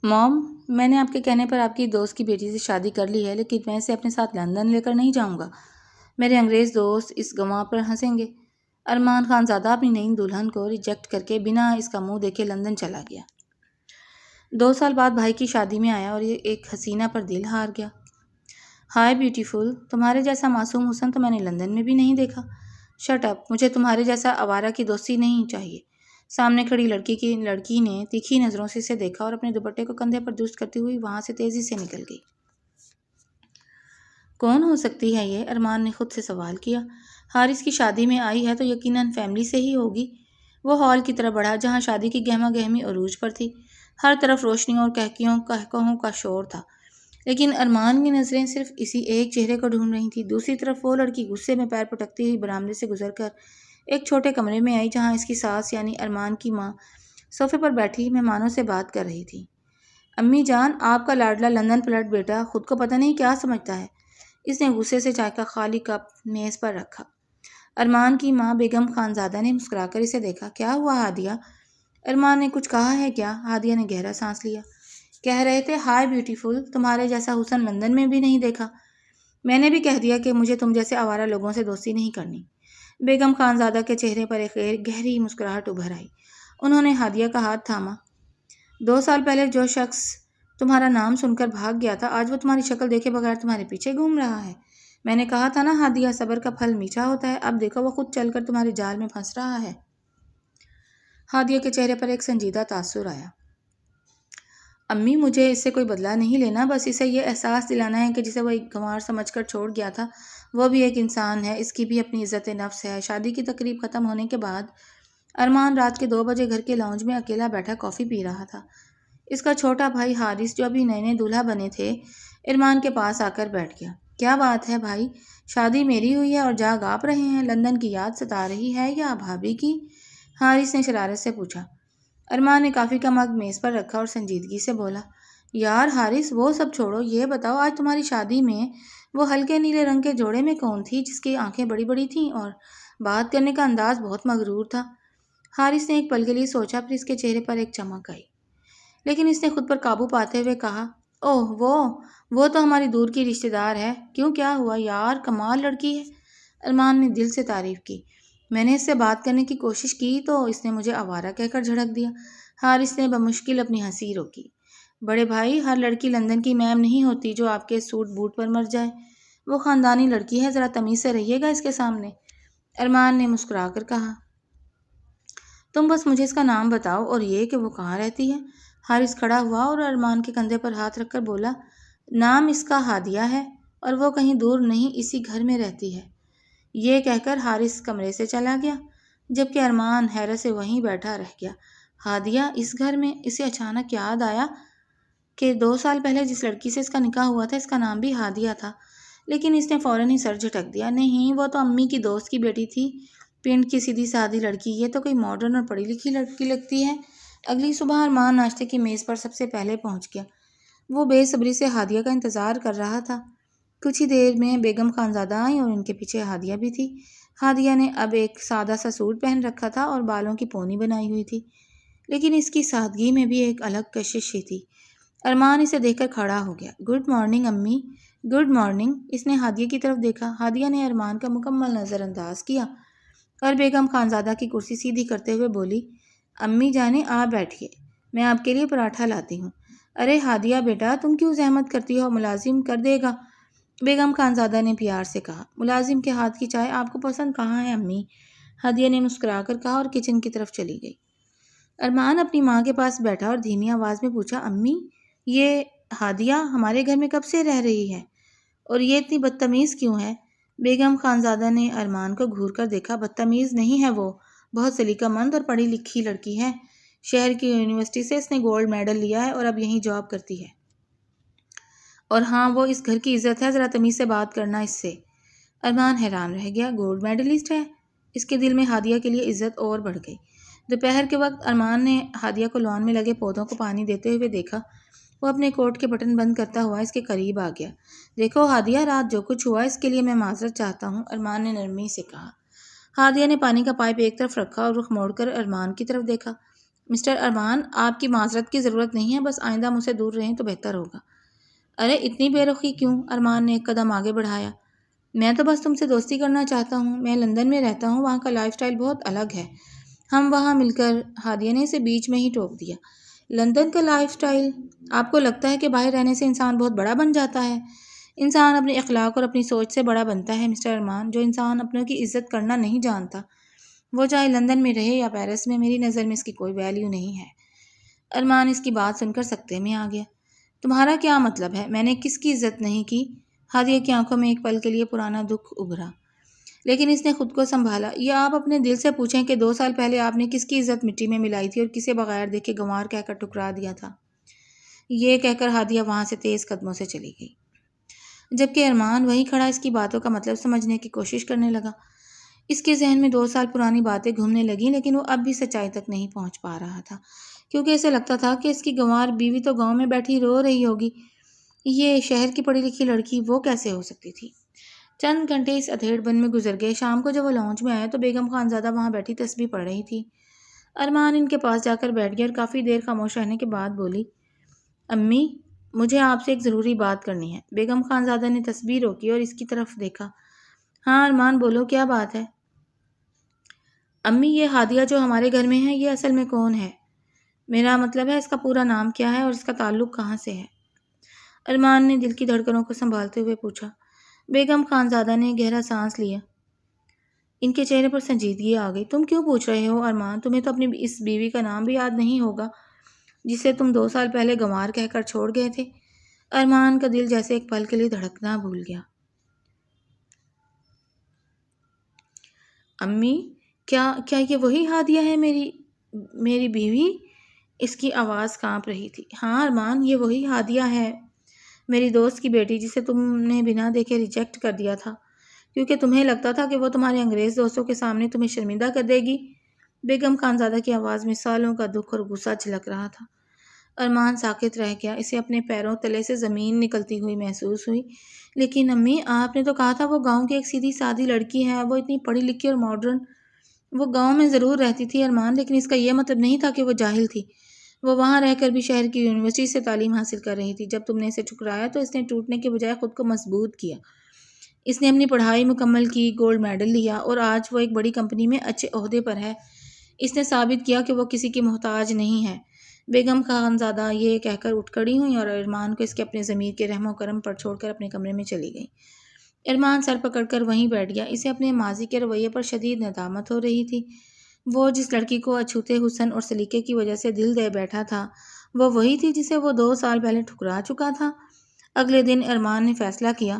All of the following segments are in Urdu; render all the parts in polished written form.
موم، میں نے آپ کے کہنے پر آپ کی دوست کی بیٹی سے شادی کر لی ہے، لیکن میں اسے اپنے ساتھ لندن لے کر نہیں جاؤں گا۔ میرے انگریز دوست اس گواہ پر ہنسیں گے۔ ارمان خان زادہ اپنی نئی دلہن کو ریجیکٹ کر کے بنا اس کا منہ دیکھے لندن چلا گیا۔ 2 سال بعد بھائی کی شادی میں آیا اور یہ ایک حسینہ پر دل ہار گیا۔ ہائے بیوٹیفل، تمہارے جیسا معصوم حسن تو میں نے لندن میں بھی نہیں دیکھا۔ شٹ اپ، مجھے تمہارے جیسا آوارہ کی دوستی نہیں چاہیے۔ سامنے کھڑی لڑکی نے تیکھی نظروں سے اسے دیکھا اور اپنے دوپٹے کو کندھے پر درست کرتی ہوئی وہاں سے تیزی سے نکل گئی۔ کون ہو سکتی ہے یہ؟ ارمان نے خود سے سوال کیا۔ حارث کی شادی میں آئی ہے تو یقیناً فیملی سے ہی ہوگی۔ وہ ہال کی طرف بڑھا جہاں شادی کی گہما گہمی عروج پر تھی۔ ہر طرف روشنیوں اور کہکہوں کا شور تھا، لیکن ارمان کی نظریں صرف اسی ایک چہرے کو ڈھونڈ رہی تھیں۔ دوسری طرف وہ لڑکی غصے میں پیر پٹکتی ہوئی برآمدے سے گزر کر ایک چھوٹے کمرے میں آئی جہاں اس کی ساس یعنی ارمان کی ماں صوفے پر بیٹھی مہمانوں سے بات کر رہی تھی۔ امی جان، آپ کا لاڈلا لندن پلٹ بیٹا خود کو پتہ نہیں کیا سمجھتا ہے۔ اس نے غصے سے چائے کا خالی کپ میز پر رکھا۔ ارمان کی ماں بیگم خانزادہ نے مسکرا کر اسے دیکھا۔ کیا ہوا ہادیہ؟ ارمان نے کچھ کہا ہے کیا؟ ہادیہ نے گہرا سانس لیا۔ کہہ رہے تھے ہائے بیوٹیفل، تمہارے جیسا حسن لندن میں بھی نہیں دیکھا۔ میں نے بھی کہہ دیا کہ مجھے تم جیسے آوارہ لوگوں سے دوستی نہیں کرنی۔ بیگم خانزادہ کے چہرے پر ایک گہری مسکراہٹ ابھر آئی۔ انہوں نے ہادیہ کا ہاتھ تھاما۔ 2 سال پہلے جو شخص تمہارا نام سن کر بھاگ گیا تھا، آج وہ تمہاری شکل دیکھے بغیر تمہارے پیچھے گھوم رہا ہے۔ میں نے کہا تھا نا ہادیہ، صبر کا پھل میٹھا ہوتا ہے۔ اب دیکھو وہ خود چل کر تمہارے جال میں پھنس رہا ہے۔ ہادیہ کے چہرے پر ایک سنجیدہ تاثر آیا۔ امی، مجھے اس سے کوئی بدلہ نہیں لینا، بس اسے یہ احساس دلانا ہے کہ جسے وہ ایک گنوار سمجھ کر چھوڑ گیا تھا وہ بھی ایک انسان ہے، اس کی بھی اپنی عزت نفس ہے۔ شادی کی تقریب ختم ہونے کے بعد ارمان رات کے 2 بجے گھر کے لاؤنج میں اکیلا بیٹھا کافی پی رہا تھا۔ اس کا چھوٹا بھائی حارث، جو ابھی نئے دولہا بنے تھے، ارمان کے پاس آ کر بیٹھ گیا۔ کیا بات ہے بھائی، شادی میری ہوئی ہے اور جاگ آپ رہے ہیں؟ لندن کی یاد ستا رہی ہے یا بھابھی کی؟ حارث نے شرارت سے پوچھا۔ ارمان نے کافی کا مگ میز پر رکھا اور سنجیدگی سے بولا، یار حارث، وہ سب چھوڑو، یہ بتاؤ آج تمہاری شادی میں وہ ہلکے نیلے رنگ کے جوڑے میں کون تھی جس کی آنکھیں بڑی بڑی تھیں اور بات کرنے کا انداز بہت مغرور تھا؟ حارث نے ایک پل کے لیے سوچا، پھر اس کے چہرے پر ایک چمک آئی، لیکن اس نے خود پر قابو پاتے ہوئے کہا، اوہ وہ تو ہماری دور کی رشتہ دار ہے۔ کیوں، کیا ہوا؟ یار کمال لڑکی ہے۔ ارمان نے دل سے تعریف کی۔ میں نے اس سے بات کرنے کی کوشش کی تو اس نے مجھے آوارہ کہہ کر جھڑک دیا۔ حارث نے بمشکل اپنی ہنسی روکی۔ بڑے بھائی، ہر لڑکی لندن کی میم نہیں ہوتی جو آپ کے سوٹ بوٹ پر مر جائے۔ وہ خاندانی لڑکی ہے، ذرا تمیز سے رہیے گا اس کے سامنے۔ ارمان نے مسکرا کر کہا، تم بس مجھے اس کا نام بتاؤ اور یہ کہ وہ کہاں رہتی ہے۔ حارث کھڑا ہوا اور ارمان کے کندھے پر ہاتھ رکھ کر بولا، نام اس کا ہادیہ ہے اور وہ کہیں دور نہیں، اسی گھر میں رہتی ہے۔ یہ کہہ کر حارث کمرے سے چلا گیا، جبکہ ارمان حیرت سے وہیں بیٹھا رہ گیا۔ ہادیہ اس گھر میں؟ اسے اچانک یاد آیا کہ 2 سال پہلے جس لڑکی سے اس کا نکاح ہوا تھا اس کا نام بھی ہادیہ تھا، لیکن اس نے فوراً ہی سر جھٹک دیا۔ نہیں، وہ تو امی کی دوست کی بیٹی تھی، پنڈ کی سیدھی سادھی لڑکی۔ یہ تو کوئی ماڈرن اور پڑھی لکھی لڑکی لگتی ہے۔ اگلی صبح ارمان ناشتے کی میز پر سب سے پہلے پہنچ گیا۔ وہ بے صبری سے ہادیہ کا انتظار کر رہا تھا۔ کچھ ہی دیر میں بیگم خانزادہ آئیں اور ان کے پیچھے ہادیہ بھی تھی۔ ہادیہ نے اب ایک سادہ سا سوٹ پہن رکھا تھا اور بالوں کی پونی بنائی ہوئی تھی، لیکن اس کی سادگی میں بھی ایک الگ کشش ہی تھی۔ ارمان اسے دیکھ کر کھڑا ہو گیا۔ گڈ مارننگ امی۔ Good morning. اس نے ہادیہ کی طرف دیکھا۔ ہادیہ نے ارمان کا مکمل نظر انداز کیا اور بیگم خانزادہ کی کرسی سیدھی کرتے ہوئے بولی، امی جانیں آپ بیٹھیے، میں آپ کے لیے پراٹھا لاتی ہوں۔ ارے ہادیہ بیٹا، تم کیوں زحمت کرتی ہو، ملازم کر دے گا، بیگم خانزادہ نے پیار سے کہا۔ ملازم کے ہاتھ کی چائے آپ کو پسند کہاں ہے امی؟ ہادیہ نے مسکرا کر کہا اور کچن کی طرف چلی گئی۔ ارمان اپنی ماں کے پاس بیٹھا اور دھیمی آواز میں پوچھا، امی یہ ہادیہ ہمارے گھر میں کب سے رہ رہی ہے اور یہ اتنی بدتمیز کیوں ہے؟ بیگم خانزادہ نے ارمان کو گھور کر دیکھا۔ بدتمیز نہیں ہے وہ، بہت سلیقہ مند اور پڑھی لکھی لڑکی ہے۔ شہر کی یونیورسٹی سے اس نے گولڈ میڈل لیا ہے اور اب یہیں جاب کرتی ہے، اور ہاں وہ اس گھر کی عزت ہے، ذرا تمیز سے بات کرنا اس سے۔ ارمان حیران رہ گیا، گولڈ میڈلسٹ ہے؟ اس کے دل میں ہادیہ کے لیے عزت اور بڑھ گئی۔ دوپہر کے وقت ارمان نے ہادیہ کو لان میں لگے پودوں کو پانی دیتے ہوئے دیکھا۔ وہ اپنے کوٹ کے بٹن بند کرتا ہوا اس کے قریب آ گیا۔ دیکھو ہادیہ، رات جو کچھ ہوا اس کے لیے میں معذرت چاہتا ہوں، ارمان نے نرمی سے کہا۔ ہادیہ نے پانی کا پائپ ایک طرف رکھا اور رخ موڑ کر ارمان کی طرف دیکھا۔ مسٹر ارمان، آپ کی معذرت کی ضرورت نہیں ہے، بس آئندہ مجھ سے دور رہیں تو بہتر ہوگا۔ ارے اتنی بے رخی کیوں؟ ارمان نے ایک قدم آگے بڑھایا۔ میں تو بس تم سے دوستی کرنا چاہتا ہوں، میں لندن میں رہتا ہوں، وہاں کا لائف سٹائل بہت الگ ہے، ہم وہاں مل کر۔ ہادیہ نے اسے بیچ میں ہی ٹوک دیا۔ لندن کا لائف سٹائل؟ آپ کو لگتا ہے کہ باہر رہنے سے انسان بہت بڑا بن جاتا ہے؟ انسان اپنے اخلاق اور اپنی سوچ سے بڑا بنتا ہے مسٹر ارمان۔ جو انسان اپنوں کی عزت کرنا نہیں جانتا، وہ چاہے لندن میں رہے یا پیرس میں، میری نظر میں اس کی کوئی ویلیو نہیں ہے۔ ارمان اس کی بات سن کر سکتے میں آ گیا۔ تمہارا کیا مطلب ہے؟ میں نے کس کی عزت نہیں کی؟ ہادیہ کی آنکھوں میں ایک پل کے لیے پرانا دکھ ابھرا، لیکن اس نے خود کو سنبھالا۔ یہ آپ اپنے دل سے پوچھیں کہ 2 سال پہلے آپ نے کس کی عزت مٹی میں ملائی تھی اور کسے بغیر دیکھے گنوار کہہ کر ٹھکرا دیا تھا۔ یہ کہہ کر ہادیہ وہاں سے تیز قدموں سے چلی گئی، جبکہ ارمان وہیں کھڑا اس کی باتوں کا مطلب سمجھنے کی کوشش کرنے لگا۔ اس کے ذہن میں 2 سال پرانی باتیں گھومنے لگیں، لیکن وہ اب بھی سچائی تک نہیں پہنچ پا رہا تھا، کیونکہ اسے لگتا تھا کہ اس کی گنوار بیوی تو گاؤں میں بیٹھی رو رہی ہوگی، یہ شہر کی پڑھی لکھی لڑکی وہ کیسے ہو سکتی تھی؟ چند گھنٹے اس ادھیڑ بن میں گزر گئے۔ شام کو جب وہ لاؤنج میں آیا تو بیگم خانزادہ وہاں بیٹھی تسبیح پڑھ رہی تھی۔ ارمان ان کے پاس جا کر بیٹھ گیا اور کافی دیر خاموش رہنے کے بعد بولی، امی، مجھے آپ سے ایک ضروری بات کرنی ہے۔ بیگم خانزادہ نے تسبیح روکی اور اس کی طرف دیکھا۔ ہاں ارمان بولو، کیا بات ہے؟ امی، یہ ہادیہ جو ہمارے گھر میں ہے، یہ اصل میں کون ہے؟ میرا مطلب ہے اس کا پورا نام کیا ہے اور اس کا تعلق کہاں سے ہے؟ ارمان نے دل کی دھڑکنوں کو سنبھالتے ہوئے پوچھا۔ بیگم خانزادہ نے گہرا سانس لیا۔ ان کے چہرے پر سنجیدگی آ گئی۔ تم کیوں پوچھ رہے ہو ارمان؟ تمہیں تو اپنی اس بیوی کا نام بھی یاد نہیں ہوگا جسے تم 2 سال پہلے گنوار کہہ کر چھوڑ گئے تھے۔ ارمان کا دل جیسے ایک پل کے لیے دھڑکنا بھول گیا۔ امی، کیا یہ وہی ہادیہ ہے، میری بیوی؟ اس کی آواز کانپ رہی تھی۔ ہاں ارمان، یہ وہی ہادیہ ہے، میری دوست کی بیٹی، جسے تم نے بنا دیکھے ریجیکٹ کر دیا تھا کیونکہ تمہیں لگتا تھا کہ وہ تمہارے انگریز دوستوں کے سامنے تمہیں شرمندہ کر دے گی۔ بیگم خانزادہ کی آواز میں سالوں کا دکھ اور غصہ جھلک رہا تھا۔ ارمان ساکت رہ گیا، اسے اپنے پیروں تلے سے زمین نکلتی ہوئی محسوس ہوئی۔ لیکن امی، آپ نے تو کہا تھا وہ گاؤں کی ایک سیدھی سادھی لڑکی ہے، وہ اتنی پڑھی لکھی اور ماڈرن۔ وہ گاؤں میں ضرور رہتی تھی ارمان، لیکن اس کا یہ مطلب نہیں تھا کہ وہ جاہل تھی۔ وہ وہاں رہ کر بھی شہر کی یونیورسٹی سے تعلیم حاصل کر رہی تھی۔ جب تم نے اسے ٹھکرایا تو اس نے ٹوٹنے کے بجائے خود کو مضبوط کیا۔ اس نے اپنی پڑھائی مکمل کی، گولڈ میڈل لیا اور آج وہ ایک بڑی کمپنی میں اچھے عہدے پر ہے۔ اس نے ثابت کیا کہ وہ کسی کی محتاج نہیں ہے۔ بیگم خانزادہ یہ کہہ کر اٹھ کھڑی ہوئیں اور ارمان کو اس کے اپنے ضمیر کے رحم و کرم پر چھوڑ کر اپنے کمرے میں چلی گئیں۔ ارمان سر پکڑ کر وہیں بیٹھ گیا۔ اسے اپنے ماضی کے رویے پر شدید ندامت ہو رہی تھی۔ وہ جس لڑکی کو اچھوتے حسن اور سلیقے کی وجہ سے دل دے بیٹھا تھا، وہ وہی تھی جسے وہ 2 سال پہلے ٹھکرا چکا تھا۔ اگلے دن ارمان نے فیصلہ کیا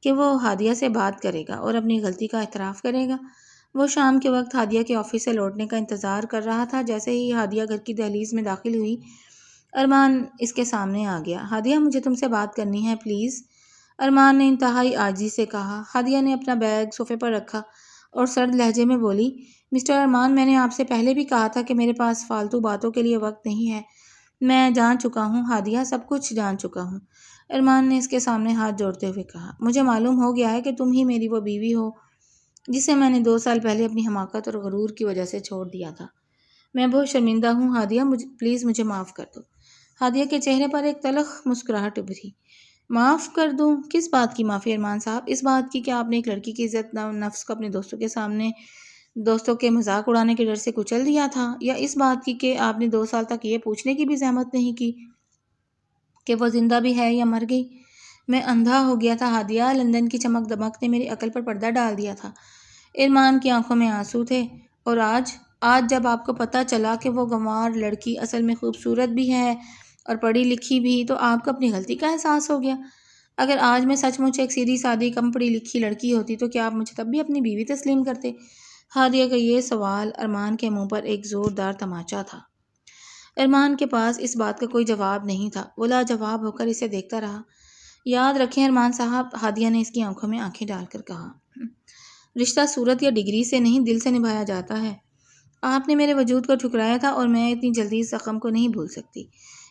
کہ وہ ہادیہ سے بات کرے گا اور اپنی غلطی کا اعتراف کرے گا۔ وہ شام کے وقت ہادیہ کے آفس سے لوٹنے کا انتظار کر رہا تھا۔ جیسے ہی ہادیہ گھر کی دہلیز میں داخل ہوئی، ارمان اس کے سامنے آ گیا۔ ہادیہ، مجھے تم سے بات کرنی ہے، پلیز، ارمان نے انتہائی عاجزی سے کہا۔ ہادیہ نے اپنا بیگ صوفے پر رکھا اور سرد لہجے میں بولی، مسٹر ارمان، میں نے آپ سے پہلے بھی کہا تھا کہ میرے پاس فالتو باتوں کے لیے وقت نہیں ہے۔ میں جان چکا ہوں ہادیہ، سب کچھ جان چکا ہوں۔ ارمان نے اس کے سامنے ہاتھ جوڑتے ہوئے کہا، مجھے معلوم ہو گیا ہے کہ تم ہی میری وہ بیوی ہو جسے میں نے 2 سال پہلے اپنی حماقت اور غرور کی وجہ سے چھوڑ دیا تھا۔ میں بہت شرمندہ ہوں ہادیہ، پلیز مجھے معاف کر دو۔ ہادیہ کے چہرے پر ایک تلخ مسکراہٹ ابھری۔ معاف کر دوں؟ کس بات کی معافی ارمان صاحب؟ اس بات کی کہ آپ نے ایک لڑکی کی عزت نفس کو اپنے دوستوں کے سامنے دوستوں کے مذاق اڑانے کے ڈر سے کچل دیا تھا، یا اس بات کی کہ آپ نے 2 سال تک یہ پوچھنے کی بھی زحمت نہیں کی کہ وہ زندہ بھی ہے یا مر گئی؟ میں اندھا ہو گیا تھا ہادیہ، لندن کی چمک دمک نے میری عقل پر پردہ ڈال دیا تھا۔ ارمان کی آنکھوں میں آنسو تھے۔ اور آج جب آپ کو پتہ چلا کہ وہ گنوار لڑکی اصل میں خوبصورت بھی ہے اور پڑھی لکھی بھی، تو آپ کو اپنی غلطی کا احساس ہو گیا۔ اگر آج میں سچ مچ ایک سیدھی سادی کم پڑھی لکھی لڑکی ہوتی تو کیا آپ مجھے تب بھی اپنی بیوی تسلیم کرتے؟ ہادیہ کا یہ سوال ارمان کے منہ پر ایک زوردار تماچا تھا۔ ارمان کے پاس اس بات کا کوئی جواب نہیں تھا۔ وہ لاجواب ہو کر اسے دیکھتا رہا۔ یاد رکھیں ارمان صاحب، ہادیہ نے اس کی آنکھوں میں آنکھیں ڈال کر کہا، رشتہ صورت یا ڈگری سے نہیں، دل سے نبھایا جاتا ہے۔ آپ نے میرے وجود کو ٹھکرایا تھا اور میں اتنی جلدی اس زخم کو نہیں بھول سکتی۔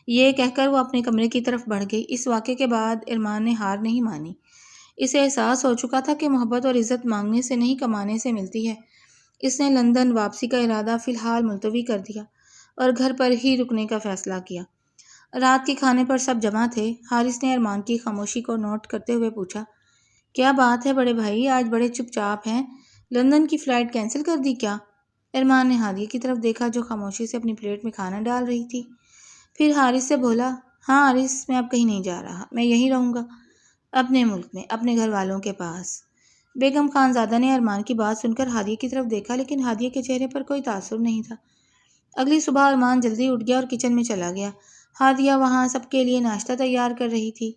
یہ کہہ کر وہ اپنے کمرے کی طرف بڑھ گئی۔ اس واقعے کے بعد ارمان نے ہار نہیں مانی۔ اسے احساس ہو چکا تھا کہ محبت اور عزت مانگنے سے نہیں، کمانے سے ملتی ہے۔ اس نے لندن واپسی کا ارادہ فی الحال ملتوی کر دیا۔ اور گھر پر ہی رکنے کا فیصلہ کیا۔ رات کے کھانے پر سب جمع تھے۔ حارث نے ارمان کی خاموشی کو نوٹ کرتے ہوئے پوچھا، کیا بات ہے بڑے بھائی، آج بڑے چپ چاپ ہیں؟ لندن کی فلائٹ کینسل کر دی کیا؟ ارمان نے ہادیہ کی طرف دیکھا جو خاموشی سے اپنی پلیٹ میں کھانا ڈال رہی تھی۔ پھر حارث سے بولا، ہاں حارث، میں اب کہیں نہیں جا رہا، میں یہیں رہوں گا، اپنے ملک میں، اپنے گھر والوں کے پاس۔ بیگم خانزادہ نے ارمان کی بات سن کر ہادیہ کی طرف دیکھا، لیکن ہادیہ کے چہرے پر کوئی تاثر نہیں تھا۔ اگلی صبح ارمان جلدی اٹھ گیا اور کچن میں چلا گیا۔ ہادیہ وہاں سب کے لیے ناشتہ تیار کر رہی تھی۔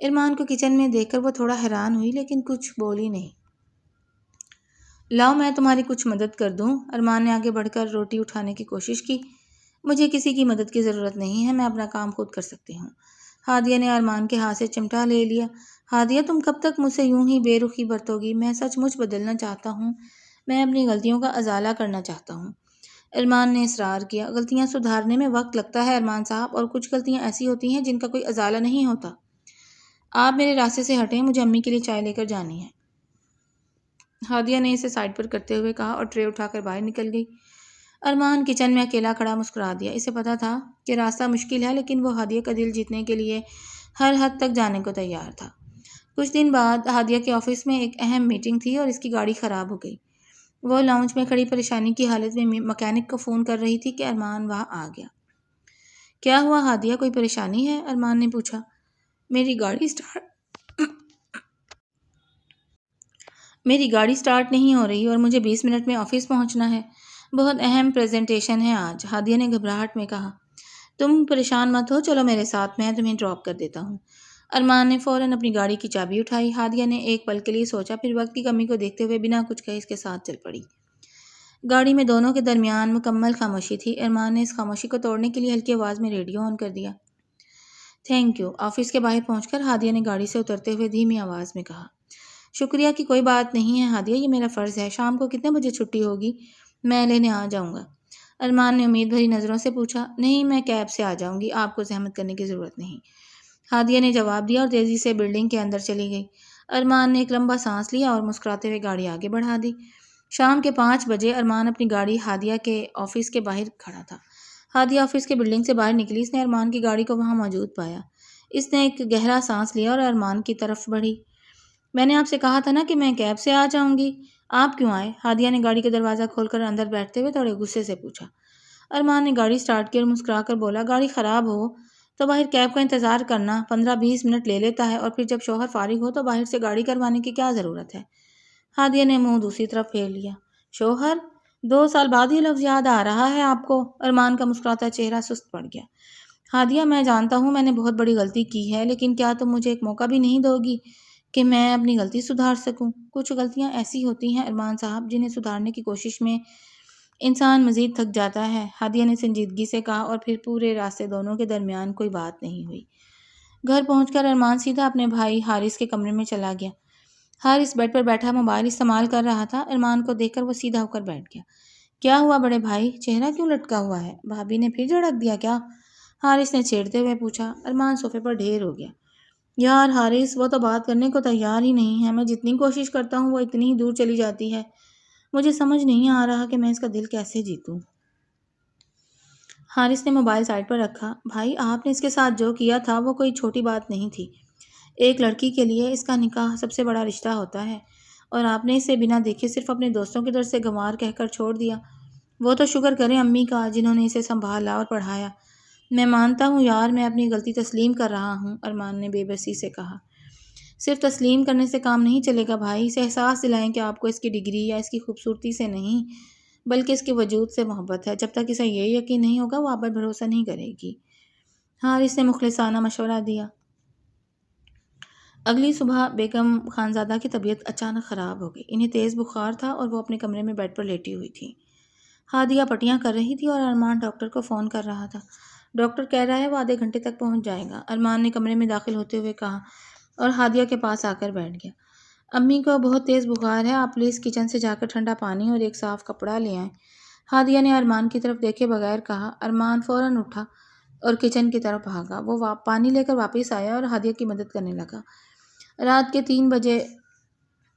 ارمان کو کچن میں دیکھ کر وہ تھوڑا حیران ہوئی، لیکن کچھ بولی نہیں۔ لاؤ میں تمہاری کچھ مدد کر دوں؟ ارمان نے آگے بڑھ کر روٹی اٹھانے کی کوشش کی۔ مجھے کسی کی مدد کی ضرورت نہیں ہے، میں اپنا کام خود کر سکتی ہوں۔ ہادیہ نے ارمان کے ہاتھ سے چمٹا لے لیا۔ ہادیہ، تم کب تک مجھ سے یوں ہی بے رخی برتو گی؟ میں سچ مچ بدلنا چاہتا ہوں، میں اپنی غلطیوں کا ازالہ کرنا چاہتا ہوں۔ ارمان نے اصرار کیا، غلطیاں سدھارنے میں وقت لگتا ہے ارمان صاحب، اور کچھ غلطیاں ایسی ہوتی ہیں جن کا کوئی ازالہ نہیں ہوتا۔ آپ میرے راستے سے ہٹیں، مجھے امی کے لیے چائے لے کر جانی ہے۔ ہادیہ نے اسے سائڈ پر کرتے ہوئے کہا اور ٹرے اٹھا کر باہر نکل گئی۔ ارمان کچن میں اکیلا کھڑا مسکرا دیا۔ اسے پتا تھا کہ راستہ مشکل ہے، لیکن وہ ہادیہ کا دل جیتنے کے لیے ہر حد تک جانے کو تیار تھا۔ کچھ دن بعد ہادیہ کے آفس میں ایک اہم میٹنگ تھی اور اس کی گاڑی خراب ہو گئی۔ وہ لاؤنج میں کھڑی پریشانی کی حالت میں مکینک کو فون کر رہی تھی کہ ارمان وہاں آ گیا۔ کیا ہوا ہادیہ، کوئی پریشانی ہے؟ ارمان نے پوچھا۔ میری گاڑی سٹارٹ نہیں ہو رہی اور مجھے 20 منٹ میں آفس پہنچنا ہے۔ بہت اہم پریزنٹیشن ہے آج، ہادیہ نے گھبراہٹ میں کہا۔ تم پریشان مت ہو، چلو میرے ساتھ، میں تمہیں ڈراپ کر دیتا ہوں۔ ارمان نے فوراً اپنی گاڑی کی چابی اٹھائی۔ ہادیہ نے ایک پل کے لیے سوچا، پھر وقت کی کمی کو دیکھتے ہوئے بنا کچھ کہے اس کے ساتھ چل پڑی۔ گاڑی میں دونوں کے درمیان مکمل خاموشی تھی۔ ارمان نے اس خاموشی کو توڑنے کے لیے ہلکی آواز میں ریڈیو آن کر دیا۔ تھینک یو، آفس کے باہر پہنچ کر ہادیہ نے گاڑی سے اترتے ہوئے دھیمی آواز میں کہا۔ شکریہ کی کوئی بات نہیں ہے ہادیہ، یہ میرا فرض ہے۔ شام کو کتنے بجے چھٹی ہوگی؟ میں لینے آ جاؤں گا۔ ارمان نے امید بھری نظروں سے پوچھا۔ نہیں، میں کیب سے آ جاؤں گی، آپ کو زحمت کرنے کی ضرورت نہیں، ہادیہ نے جواب دیا اور تیزی سے بلڈنگ کے اندر چلی گئی۔ ارمان نے ایک لمبا سانس لیا اور مسکراتے ہوئے گاڑی آگے بڑھا دی۔ شام کے 5 بجے ارمان اپنی گاڑی ہادیہ کے آفس کے باہر کھڑا تھا۔ ہادیہ آفس کے بلڈنگ سے باہر نکلی۔ اس نے ارمان کی گاڑی کو وہاں موجود پایا۔ اس نے ایک گہرا سانس لیا اور ارمان کی طرف بڑھی۔ میں نے آپ سے کہا تھا نا کہ میں کیب سے آ جاؤں گی، آپ کیوں آئے؟ ہادیہ نے گاڑی کا دروازہ کھول کر اندر بیٹھتے ہوئے تھوڑے غصے سے پوچھا۔ ارمان نے گاڑی سٹارٹ کی اور مسکرا کر بولا، گاڑی خراب ہو تو باہر کیب کا انتظار کرنا 15-20 منٹ لے لیتا ہے، اور پھر جب شوہر فارغ ہو تو باہر سے گاڑی کروانے کی کیا ضرورت ہے؟ ہادیہ نے منہ دوسری طرف پھیر لیا۔ شوہر؟ 2 سال بعد یہ لفظ یاد آ رہا ہے آپ کو؟ ارمان کا مسکراتا چہرہ سست پڑ گیا۔ ہادیہ، میں جانتا ہوں میں نے بہت بڑی غلطی کی ہے، لیکن کیا تم مجھے ایک موقع بھی نہیں دو گی کہ میں اپنی غلطی سدھار سکوں؟ کچھ غلطیاں ایسی ہوتی ہیں ارمان صاحب جنہیں سدھارنے کی کوشش میں انسان مزید تھک جاتا ہے، ہادیہ نے سنجیدگی سے کہا، اور پھر پورے راستے دونوں کے درمیان کوئی بات نہیں ہوئی۔ گھر پہنچ کر ارمان سیدھا اپنے بھائی حارث کے کمرے میں چلا گیا۔ حارث بیڈ پر بیٹھا موبائل استعمال کر رہا تھا۔ ارمان کو دیکھ کر وہ سیدھا ہو کر بیٹھ گیا۔ کیا ہوا بڑے بھائی، چہرہ کیوں لٹکا ہوا ہے؟ بھابی نے پھر جھڑک دیا کیا؟ حارث نے چھیڑتے ہوئے پوچھا۔ ارمان صوفے پر ڈھیر ہو گیا۔ یار حارث، وہ تو بات کرنے کو تیار ہی نہیں ہے، میں جتنی کوشش کرتا ہوں وہ اتنی ہی دور چلی جاتی ہے، مجھے سمجھ نہیں آ رہا کہ میں اس کا دل کیسے جیتوں۔ حارث نے موبائل سائڈ پر رکھا۔ بھائی، آپ نے اس کے ساتھ جو کیا تھا وہ کوئی چھوٹی بات نہیں تھی۔ ایک لڑکی کے لیے اس کا نکاح سب سے بڑا رشتہ ہوتا ہے، اور آپ نے اسے بنا دیکھے صرف اپنے دوستوں کی طرف سے گنوار کہہ کر چھوڑ دیا۔ وہ تو شکر کریں امی کا جنہوں نے اسے سنبھالا اور پڑھایا۔ میں مانتا ہوں یار، میں اپنی غلطی تسلیم کر رہا ہوں، ارمان نے بے بسی سے کہا۔ صرف تسلیم کرنے سے کام نہیں چلے گا بھائی، اسے احساس دلائیں کہ آپ کو اس کی ڈگری یا اس کی خوبصورتی سے نہیں بلکہ اس کے وجود سے محبت ہے۔ جب تک اسے یہ یقین نہیں ہوگا وہ آپ پر بھروسہ نہیں کرے گی، حارث نے مخلصانہ مشورہ دیا۔ اگلی صبح بیگم خانزادہ کی طبیعت اچانک خراب ہو گئی۔ انہیں تیز بخار تھا اور وہ اپنے کمرے میں بیڈ پر لیٹی ہوئی تھی۔ ہادیہ پٹیاں کر رہی تھی اور ارمان ڈاکٹر کو فون کر رہا تھا۔ ڈاکٹر کہہ رہا ہے وہ آدھے گھنٹے تک پہنچ جائے گا، ارمان نے کمرے میں داخل ہوتے ہوئے کہا اور ہادیہ کے پاس آ کر بیٹھ گیا۔ امی کو بہت تیز بخار ہے، آپ پلیز کچن سے جا کر ٹھنڈا پانی اور ایک صاف کپڑا لے آئیں، ہادیہ نے ارمان کی طرف دیکھے بغیر کہا۔ ارمان فوراً اٹھا اور کچن کی طرف بھاگا۔ وہ پانی لے کر واپس آیا اور ہادیہ کی مدد کرنے لگا۔ رات کے 3 بجے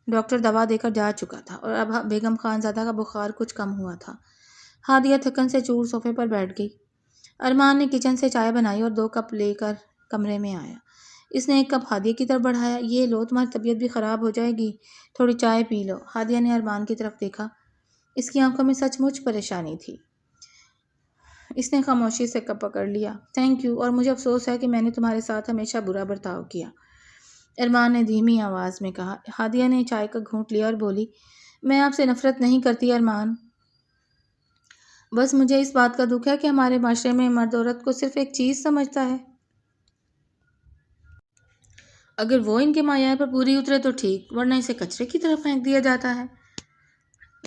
ڈاکٹر دوا دے کر جا چکا تھا اور اب بیگم خانزادہ کا بخار کچھ کم ہوا تھا۔ ہادیہ تھکن سے چور صوفے پر بیٹھ گئی۔ ارمان نے کچن سے چائے بنائی اور 2 کپ لے کر کمرے میں آیا۔ اس نے 1 کپ ہادیہ کی طرف بڑھایا۔ یہ لو، تمہاری طبیعت بھی خراب ہو جائے گی، تھوڑی چائے پی لو۔ ہادیہ نے ارمان کی طرف دیکھا۔ اس کی آنکھوں میں سچ مچ پریشانی تھی۔ اس نے خاموشی سے کپ پکڑ لیا۔ تھینک یو، اور مجھے افسوس ہے کہ میں نے تمہارے ساتھ ہمیشہ برا برتاؤ کیا، ارمان نے دھیمی آواز میں کہا۔ ہادیہ نے چائے کا گھونٹ لیا اور بولی، میں آپ سے نفرت نہیں کرتی ارمان، بس مجھے اس بات کا دکھ ہے کہ ہمارے معاشرے میں مرد عورت کو صرف ایک چیز سمجھتا ہے۔ اگر وہ ان کے معیار پر پوری اترے تو ٹھیک، ورنہ اسے کچرے کی طرف پھینک دیا جاتا ہے۔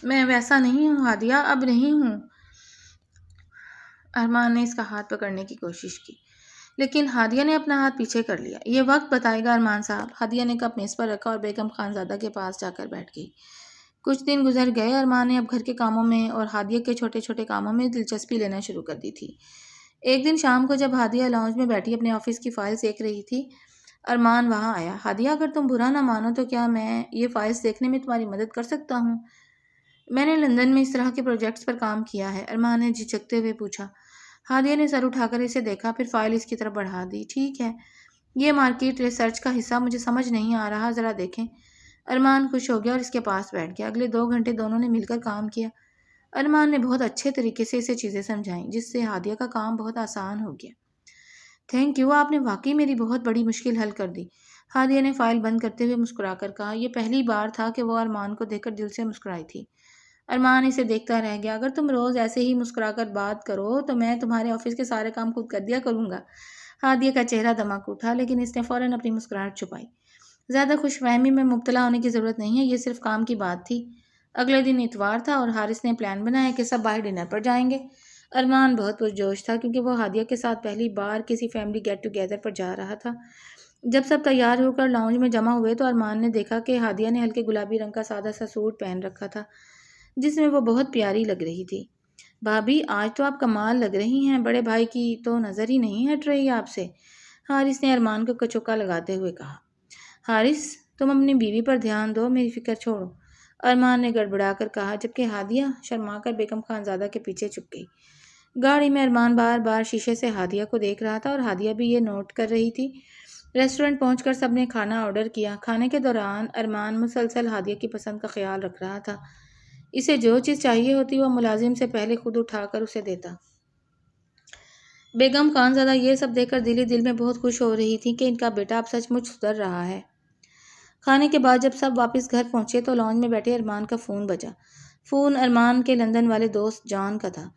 میں ویسا نہیں ہوں ہادیہ، اب نہیں ہوں۔ ارمان نے اس کا ہاتھ پکڑنے کی کوشش کی، لیکن ہادیہ نے اپنا ہاتھ پیچھے کر لیا۔ یہ وقت بتائے گا ارمان صاحب۔ ہادیہ نے کپ میز پر رکھا اور بیگم خانزادہ کے پاس جا کر بیٹھ گئی۔ کچھ دن گزر گئے۔ ارمان نے اب گھر کے کاموں میں اور ہادیہ کے چھوٹے چھوٹے کاموں میں دلچسپی لینا شروع کر دی تھی۔ ایک دن شام کو جب ہادیہ لاؤنج میں بیٹھی اپنے آفس کی فائلز دیکھ رہی تھی، ارمان وہاں آیا۔ ہادیہ، اگر تم برا نہ مانو تو کیا میں یہ فائلز دیکھنے میں تمہاری مدد کر سکتا ہوں؟ میں نے لندن میں اس طرح کے پروجیکٹس پر کام کیا ہے، ارمان نے جھجکتے ہوئے پوچھا۔ ہادیہ نے سر اٹھا کر اسے دیکھا، پھر فائل اس کی طرف بڑھا دی۔ ٹھیک ہے، یہ مارکیٹ ریسرچ کا حصہ مجھے سمجھ نہیں آ رہا، ذرا دیکھیں۔ ارمان خوش ہو گیا اور اس کے پاس بیٹھ گیا۔ اگلے 2 گھنٹے دونوں نے مل کر کام کیا۔ ارمان نے بہت اچھے طریقے سے اسے چیزیں سمجھائیں، جس سے ہادیہ کا کام بہت آسان ہو گیا۔ تھینک یو، آپ نے واقعی میری بہت بڑی مشکل حل کر دی، ہادیہ نے فائل بند کرتے ہوئے مسکرا کر کہا۔ یہ پہلی بار تھا کہ وہ ارمان کو دیکھ کر دل سے مسکرائی تھی۔ ارمان اسے دیکھتا رہ گیا۔ اگر تم روز ایسے ہی مسکرا کر بات کرو تو میں تمہارے آفس کے سارے کام خود کر دیا کروں گا۔ ہادیہ کا چہرہ دمک اٹھا، لیکن اس نے فوراً اپنی مسکراہٹ چھپائی۔ زیادہ خوش فہمی میں مبتلا ہونے کی ضرورت نہیں ہے، یہ صرف کام کی بات تھی۔ اگلے دن اتوار تھا اور حارث نے پلان بنایا کہ سب باہر ڈنر پر جائیں گے۔ ارمان بہت پرجوش تھا کیونکہ وہ ہادیہ کے ساتھ پہلی بار کسی فیملی گیٹ ٹوگیدر پر جا رہا تھا۔ جب سب تیار ہو کر لاؤنج میں جمع ہوئے تو ارمان نے دیکھا کہ ہادیہ نے ہلکے گلابی رنگ کا سادہ سا سوٹ پہن رکھا تھا، جس میں وہ بہت پیاری لگ رہی تھی۔ بھابھی، آج تو آپ کمال لگ رہی ہیں، بڑے بھائی کی تو نظر ہی نہیں ہٹ رہی آپ سے، حارث نے ارمان کو کچوکا لگاتے ہوئے کہا۔ حارث، تم اپنی بیوی پر دھیان دو، میری فکر چھوڑو، ارمان نے گڑبڑا کر کہا، جبکہ ہادیہ شرما کر بیگم خانزادہ کے پیچھے چھپ گئی۔ گاڑی میں ارمان بار بار شیشے سے ہادیہ کو دیکھ رہا تھا اور ہادیہ بھی یہ نوٹ کر رہی تھی۔ ریسٹورنٹ پہنچ کر سب نے کھانا آرڈر کیا۔ کھانے کے دوران ارمان مسلسل ہادیہ کی پسند کا خیال رکھ رہا تھا۔ اسے جو چیز چاہیے ہوتی وہ ملازم سے پہلے خود اٹھا کر اسے دیتا۔ بیگم خانزادہ یہ سب دیکھ کر دل ہی دل میں بہت خوش ہو رہی تھی کہ ان کا بیٹا اب سچ مچ سدھر رہا ہے۔ کھانے کے بعد جب سب واپس گھر پہنچے تو لانج میں بیٹھے ارمان کا فون بجا۔ فون ارمان کے لندن والے دوست جان کا تھا۔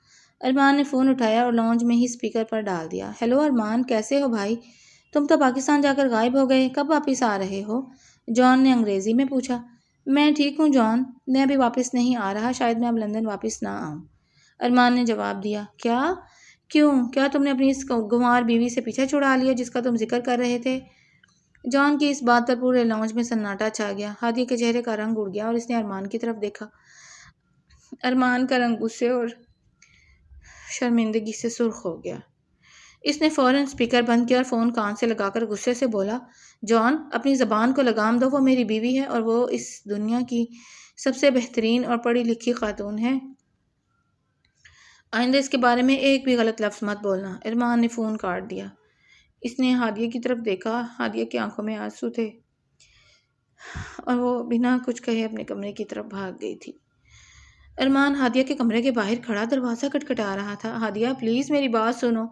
ارمان نے فون اٹھایا اور لانج میں ہی اسپیکر پر ڈال دیا۔ ہیلو ارمان، کیسے ہو بھائی؟ تم تو پاکستان جا کر غائب ہو گئے، کب واپس آ رہے ہو؟ جان نے انگریزی میں پوچھا۔ میں ٹھیک ہوں جان، میں ابھی واپس نہیں آ رہا، شاید میں اب لندن واپس نہ آؤں، ارمان نے جواب دیا۔ کیا؟ کیوں؟ کیا تم نے اپنی اس گنوار بیوی سے پیچھا چھڑا لیا جس کا تم ذکر کر رہے تھے؟ جان کی اس بات پر پورے لاؤنج میں سناٹا چھا گیا۔ ہادیہ کے چہرے کا رنگ اڑ گیا اور اس نے ارمان کی طرف دیکھا۔ ارمان کا رنگ غصے اور شرمندگی سے سرخ ہو گیا۔ اس نے فوراً اسپیکر بند کیا اور فون کان سے لگا کر غصے سے بولا، جان، اپنی زبان کو لگام دو، وہ میری بیوی ہے اور وہ اس دنیا کی سب سے بہترین اور پڑھی لکھی خاتون ہے۔ آئندہ اس کے بارے میں ایک بھی غلط لفظ مت بولنا۔ ارمان نے فون کاٹ دیا۔ اس نے ہادیہ کی طرف دیکھا۔ ہادیہ کی آنکھوں میں آنسو تھے اور وہ بنا کچھ کہے اپنے کمرے کی طرف بھاگ گئی تھی۔ ارمان ہادیہ کے کمرے کے باہر کھڑا دروازہ کھٹکھٹا رہا تھا۔ ہادیہ، پلیز میری بات سنو،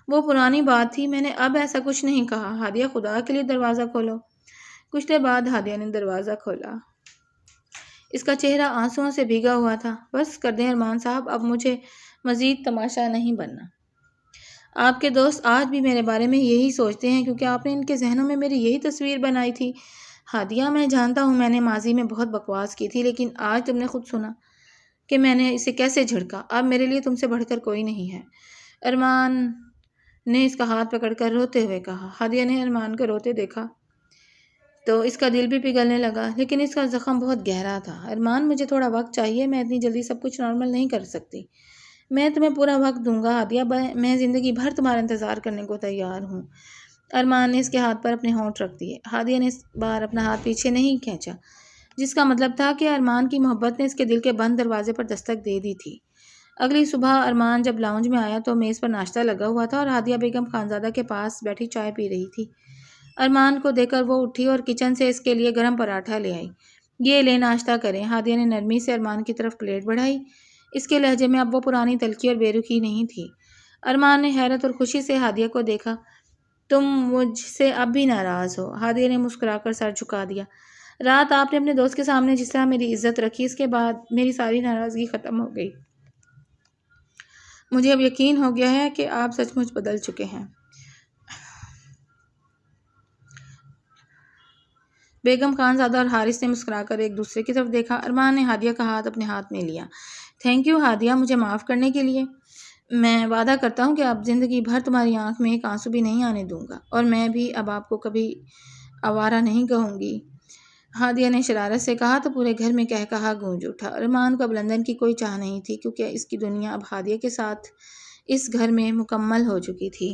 وہ پرانی بات تھی، میں نے اب ایسا کچھ نہیں کہا۔ ہادیہ، خدا کے لیے دروازہ کھولو۔ کچھ دیر بعد ہادیہ نے دروازہ کھولا۔ اس کا چہرہ آنسوؤں سے بھیگا ہوا تھا۔ بس کر دیں ارمان صاحب، اب مجھے مزید تماشا نہیں بننا۔ آپ کے دوست آج بھی میرے بارے میں یہی سوچتے ہیں کیونکہ آپ نے ان کے ذہنوں میں میری یہی تصویر بنائی تھی۔ ہادیہ، میں جانتا ہوں میں نے ماضی میں بہت بکواس کی تھی، لیکن آج تم نے خود سنا کہ میں نے اسے کیسے جھڑکا۔ اب میرے لیے تم سے بڑھ کر کوئی نہیں ہے، ارمان نے اس کا ہاتھ پکڑ کر روتے ہوئے کہا۔ ہادیہ نے ارمان کو روتے دیکھا تو اس کا دل بھی پگھلنے لگا، لیکن اس کا زخم بہت گہرا تھا۔ ارمان، مجھے تھوڑا وقت چاہیے، میں اتنی جلدی سب کچھ نارمل نہیں کر سکتی۔ میں تمہیں پورا وقت دوں گا ہادیہ، میں زندگی بھر تمہارا انتظار کرنے کو تیار ہوں۔ ارمان نے اس کے ہاتھ پر اپنے ہونٹ رکھ دیے۔ ہادیہ نے اس بار اپنا ہاتھ پیچھے نہیں کھینچا، جس کا مطلب تھا کہ ارمان کی محبت نے اس کے دل کے بند دروازے پر دستک دے دی تھی۔ اگلی صبح ارمان جب لاؤنج میں آیا تو میز پر ناشتہ لگا ہوا تھا اور ہادیہ بیگم خانزادہ کے پاس بیٹھی چائے پی رہی تھی۔ ارمان کو دیکھ کر وہ اٹھی اور کچن سے اس کے لیے گرم پراٹھا لے آئی۔ یہ لے ناشتہ کریں۔ ہادیہ نے نرمی سے ارمان کی طرف پلیٹ بڑھائی۔ اس کے لہجے میں اب وہ پرانی تلخی اور بے رخی نہیں تھی۔ ارمان نے حیرت اور خوشی سے ہادیہ کو دیکھا۔ تم مجھ سے اب بھی ناراض ہو؟ ہادیہ نے مسکرا کر سر جھکا دیا۔ رات آپ نے اپنے دوست کے سامنے جس طرح میری عزت رکھی، اس کے بعد میری ساری ناراضگی ختم ہو گئی۔ مجھے اب یقین ہو گیا ہے کہ آپ سچ مچ بدل چکے ہیں۔ بیگم خانزادہ اور حارث نے مسکرا کر ایک دوسرے کی طرف دیکھا۔ ارمان نے ہادیہ کا ہاتھ اپنے ہاتھ میں لیا۔ تھینک یو ہادیہ، مجھے معاف کرنے کے لیے۔ میں وعدہ کرتا ہوں کہ اب زندگی بھر تمہاری آنکھ میں ایک آنسو بھی نہیں آنے دوں گا، اور میں بھی اب آپ کو کبھی آوارہ نہیں کہوں گی۔ ہادیہ نے شرارت سے کہا تو پورے گھر میں قہقہا گونج اٹھا۔ ارمان کو اب لندن کی کوئی چاہ نہیں تھی، کیونکہ اس کی دنیا اب ہادیہ کے ساتھ اس گھر میں مکمل ہو چکی تھی۔